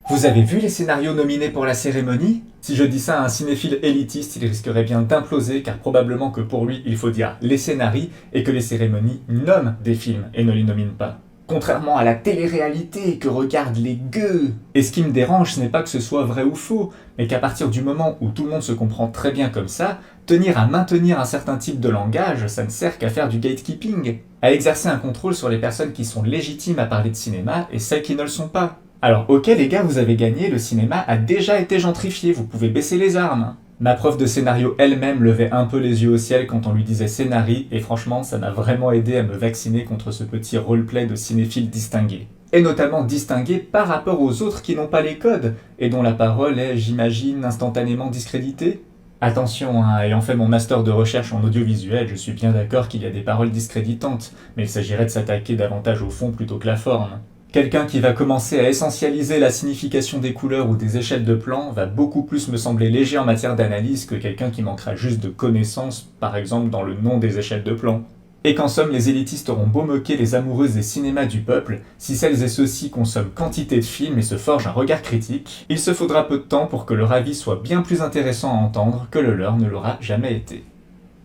Vous avez vu les scénarios nominés pour la cérémonie? Si je dis ça à un cinéphile élitiste, il risquerait bien d'imploser car probablement que pour lui, il faut dire les scénarii et que les cérémonies nomment des films et ne les nominent pas. Contrairement à la télé-réalité que regardent les gueux. Et ce qui me dérange, ce n'est pas que ce soit vrai ou faux, mais qu'à partir du moment où tout le monde se comprend très bien comme ça, tenir à maintenir un certain type de langage, ça ne sert qu'à faire du gatekeeping, à exercer un contrôle sur les personnes qui sont légitimes à parler de cinéma et celles qui ne le sont pas. Alors ok les gars, vous avez gagné, le cinéma a déjà été gentrifié, vous pouvez baisser les armes. Ma prof de scénario elle-même levait un peu les yeux au ciel quand on lui disait scénari, et franchement ça m'a vraiment aidé à me vacciner contre ce petit roleplay de cinéphile distingué. Et notamment distingué par rapport aux autres qui n'ont pas les codes, et dont la parole est, j'imagine, instantanément discréditée. Attention, hein, ayant fait mon master de recherche en audiovisuel, je suis bien d'accord qu'il y a des paroles discréditantes, mais il s'agirait de s'attaquer davantage au fond plutôt que la forme. Quelqu'un qui va commencer à essentialiser la signification des couleurs ou des échelles de plan va beaucoup plus me sembler léger en matière d'analyse que quelqu'un qui manquera juste de connaissances, par exemple dans le nom des échelles de plan. Et qu'en somme, les élitistes auront beau moquer les amoureuses des cinémas du peuple, si celles et ceux-ci consomment quantité de films et se forgent un regard critique, il se faudra peu de temps pour que leur avis soit bien plus intéressant à entendre que le leur ne l'aura jamais été.